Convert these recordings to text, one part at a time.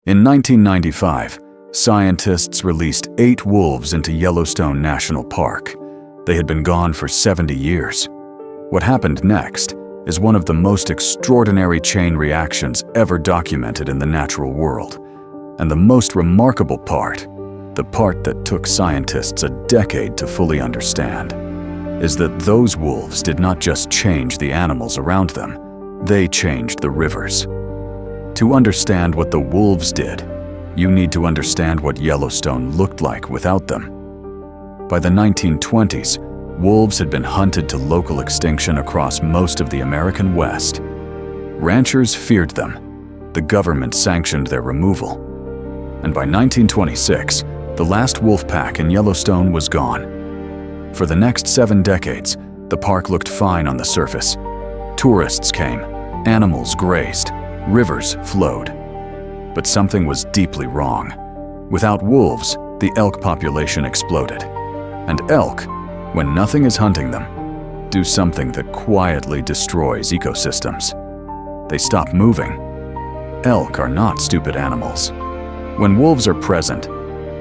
In 1995, scientists released 8 wolves into Yellowstone National Park. They had been gone for 70 years. What happened next is one of the most extraordinary chain reactions ever documented in the natural world. And the most remarkable part, the part that took scientists a decade to fully understand, is that those wolves did not just change the animals around them, they changed the rivers. To understand what the wolves did, you need to understand what Yellowstone looked like without them. By the 1920s, wolves had been hunted to local extinction across most of the American West. Ranchers feared them. The government sanctioned their removal. And by 1926, the last wolf pack in Yellowstone was gone. For the next 7 decades, the park looked fine on the surface. Tourists came, animals grazed, rivers flowed. But something was deeply wrong. Without wolves, the elk population exploded. And elk, when nothing is hunting them, do something that quietly destroys ecosystems. They stop moving. Elk are not stupid animals. When wolves are present,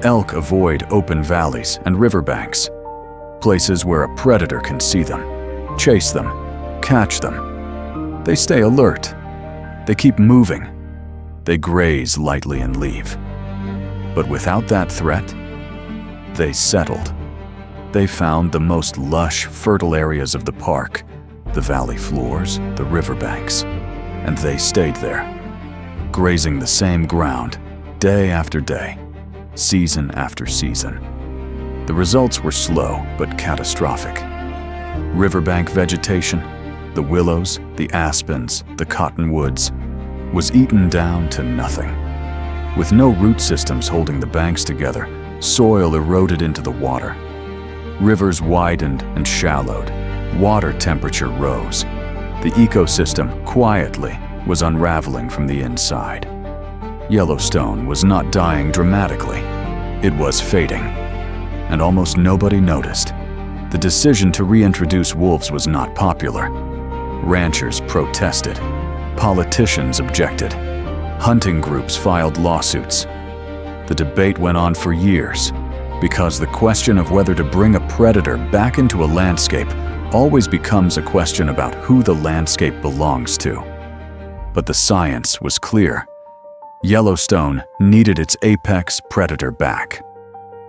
elk avoid open valleys and riverbanks, places where a predator can see them, chase them, catch them. They stay alert. They keep moving. They graze lightly and leave. But without that threat, they settled. They found the most lush, fertile areas of the park, the valley floors, the riverbanks, and they stayed there, grazing the same ground day after day, season after season. The results were slow but catastrophic. Riverbank vegetation, the willows, the aspens, the cottonwoods, was eaten down to nothing. With no root systems holding the banks together, soil eroded into the water. Rivers widened and shallowed. Water temperature rose. The ecosystem, quietly, was unraveling from the inside. Yellowstone was not dying dramatically. It was fading. And almost nobody noticed. The decision to reintroduce wolves was not popular. Ranchers protested. Politicians objected. Hunting groups filed lawsuits. The debate went on for years, because the question of whether to bring a predator back into a landscape always becomes a question about who the landscape belongs to. But the science was clear. Yellowstone needed its apex predator back.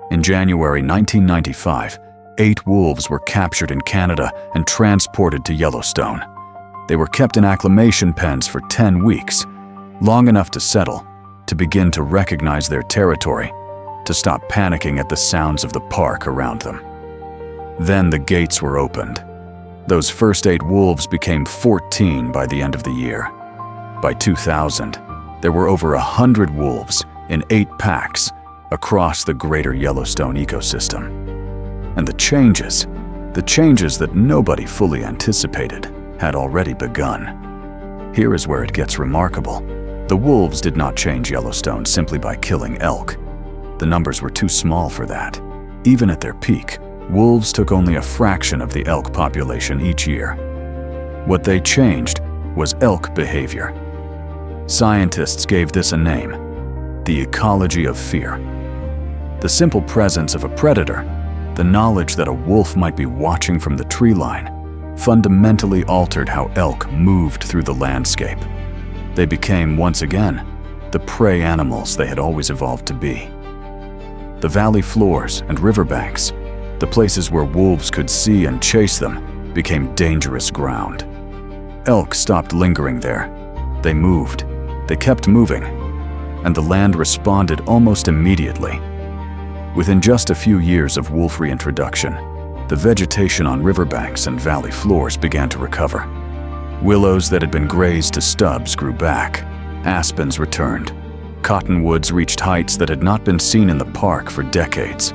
In January 1995, 8 wolves were captured in Canada and transported to Yellowstone. They were kept in acclimation pens for 10 weeks, long enough to settle, to begin to recognize their territory, to stop panicking at the sounds of the park around them. Then the gates were opened. Those first 8 wolves became 14 by the end of the year. By 2000, there were over 100 wolves in 8 packs across the greater Yellowstone ecosystem. And the changes that nobody fully anticipated, had already begun. Here is where it gets remarkable. The wolves did not change Yellowstone simply by killing elk. The numbers were too small for that. Even at their peak, wolves took only a fraction of the elk population each year. What they changed was elk behavior. Scientists gave this a name: the ecology of fear. The simple presence of a predator, the knowledge that a wolf might be watching from the tree line, fundamentally altered how elk moved through the landscape. They became, once again, the prey animals they had always evolved to be. The valley floors and riverbanks, the places where wolves could see and chase them, became dangerous ground. Elk stopped lingering there. They moved. They kept moving. And the land responded almost immediately. Within just a few years of wolf reintroduction, the vegetation on riverbanks and valley floors began to recover. Willows that had been grazed to stubs grew back. Aspens returned. Cottonwoods reached heights that had not been seen in the park for decades.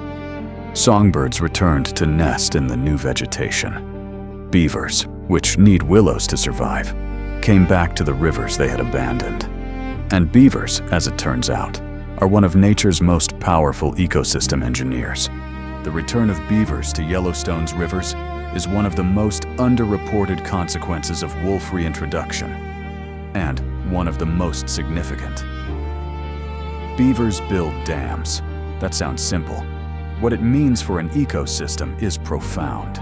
Songbirds returned to nest in the new vegetation. Beavers, which need willows to survive, came back to the rivers they had abandoned. And beavers, as it turns out, are one of nature's most powerful ecosystem engineers. The return of beavers to Yellowstone's rivers is one of the most underreported consequences of wolf reintroduction, and one of the most significant. Beavers build dams. That sounds simple. What it means for an ecosystem is profound.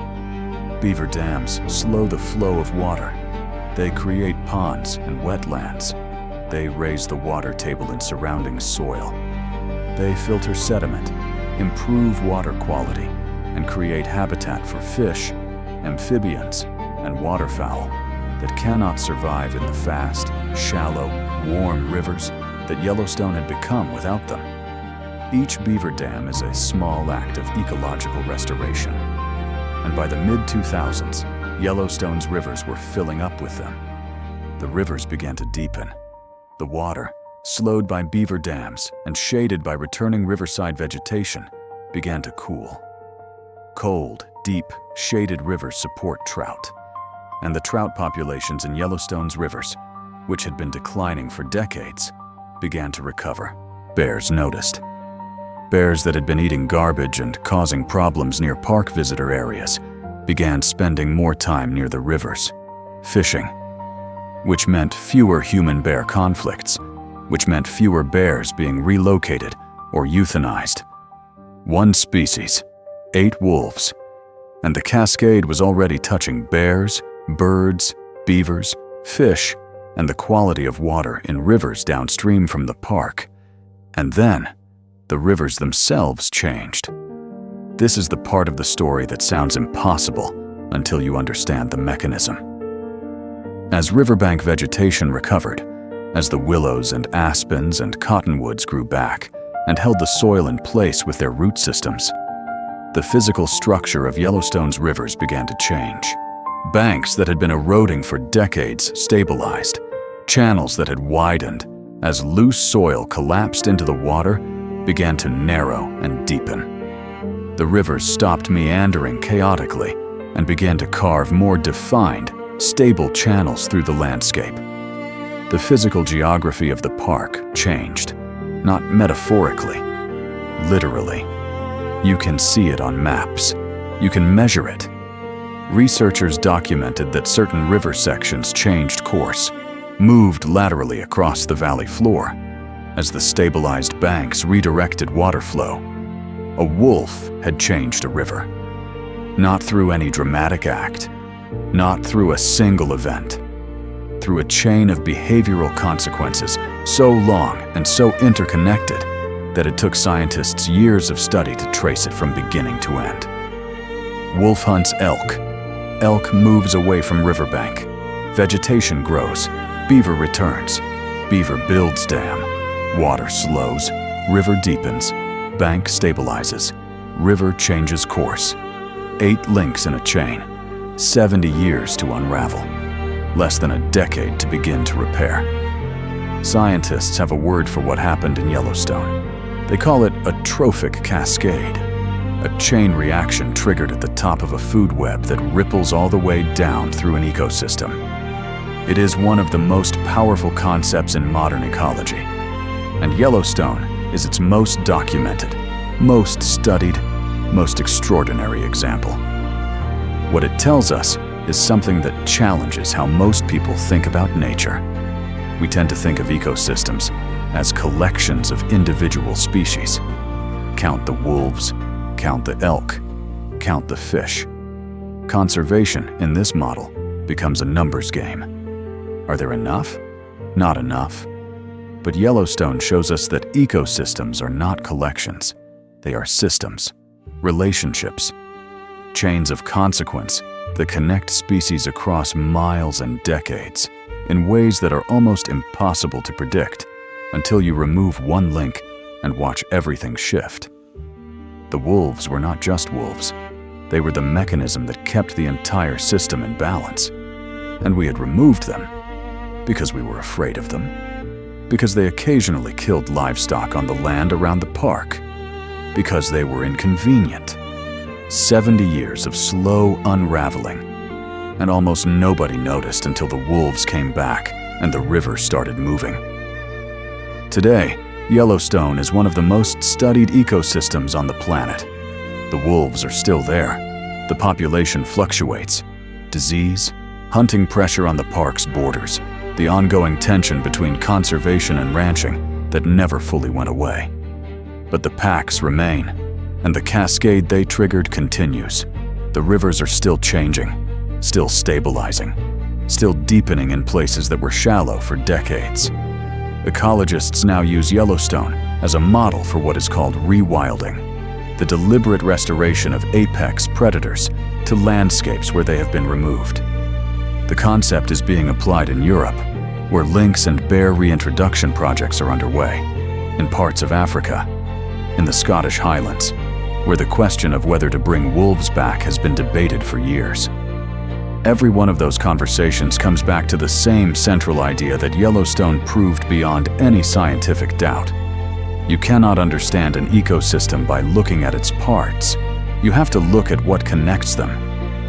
Beaver dams slow the flow of water. They create ponds and wetlands. They raise the water table in surrounding soil. They filter sediment, improve water quality, and create habitat for fish, amphibians, and waterfowl that cannot survive in the fast, shallow, warm rivers that Yellowstone had become without them. Each beaver dam is a small act of ecological restoration. And by the mid-2000s, Yellowstone's rivers were filling up with them. The rivers began to deepen. The water, slowed by beaver dams and shaded by returning riverside vegetation, began to cool. Cold, deep, shaded rivers support trout. And the trout populations in Yellowstone's rivers, which had been declining for decades, began to recover. Bears noticed. Bears that had been eating garbage and causing problems near park visitor areas began spending more time near the rivers, fishing, which meant fewer human-bear conflicts, which meant fewer bears being relocated or euthanized. One species, 8 wolves, and the cascade was already touching bears, birds, beavers, fish, and the quality of water in rivers downstream from the park. And then, the rivers themselves changed. This is the part of the story that sounds impossible until you understand the mechanism. As riverbank vegetation recovered, as the willows and aspens and cottonwoods grew back and held the soil in place with their root systems, the physical structure of Yellowstone's rivers began to change. Banks that had been eroding for decades stabilized. Channels that had widened as loose soil collapsed into the water began to narrow and deepen. The rivers stopped meandering chaotically and began to carve more defined, stable channels through the landscape. The physical geography of the park changed, not metaphorically, literally. You can see it on maps. You can measure it. Researchers documented that certain river sections changed course, moved laterally across the valley floor as the stabilized banks redirected water flow. A wolf had changed a river. Not through any dramatic act, not through a single event, through a chain of behavioral consequences so long and so interconnected that it took scientists years of study to trace it from beginning to end. Wolf hunts elk. Elk moves away from riverbank. Vegetation grows. Beaver returns. Beaver builds dam. Water slows. River deepens. Bank stabilizes. River changes course. 8 links in a chain. 70 years to unravel. Less than a decade to begin to repair. Scientists have a word for what happened in Yellowstone. They call it a trophic cascade. A chain reaction triggered at the top of a food web that ripples all the way down through an ecosystem. It is one of the most powerful concepts in modern ecology. And Yellowstone is its most documented, most studied, most extraordinary example. What it tells us is something that challenges how most people think about nature. We tend to think of ecosystems as collections of individual species. Count the wolves, count the elk, count the fish. Conservation in this model becomes a numbers game. Are there enough? Not enough. But Yellowstone shows us that ecosystems are not collections. They are systems, relationships, chains of consequence that connect species across miles and decades in ways that are almost impossible to predict until you remove one link and watch everything shift. The wolves were not just wolves. They were the mechanism that kept the entire system in balance. And we had removed them because we were afraid of them, because they occasionally killed livestock on the land around the park, because they were inconvenient. 70 years of slow unraveling, and almost nobody noticed until the wolves came back and the river started moving. Today, Yellowstone is one of the most studied ecosystems on the planet. The wolves are still there. The population fluctuates. Disease, hunting pressure on the park's borders, the ongoing tension between conservation and ranching, that never fully went away. But the packs remain, and the cascade they triggered continues. The rivers are still changing, still stabilizing, still deepening in places that were shallow for decades. Ecologists now use Yellowstone as a model for what is called rewilding, the deliberate restoration of apex predators to landscapes where they have been removed. The concept is being applied in Europe, where lynx and bear reintroduction projects are underway, in parts of Africa, in the Scottish Highlands, where the question of whether to bring wolves back has been debated for years. Every one of those conversations comes back to the same central idea that Yellowstone proved beyond any scientific doubt. You cannot understand an ecosystem by looking at its parts. You have to look at what connects them.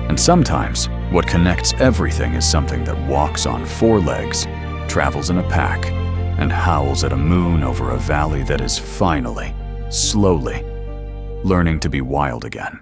And sometimes, what connects everything is something that walks on four legs, travels in a pack, and howls at a moon over a valley that is finally, slowly, learning to be wild again.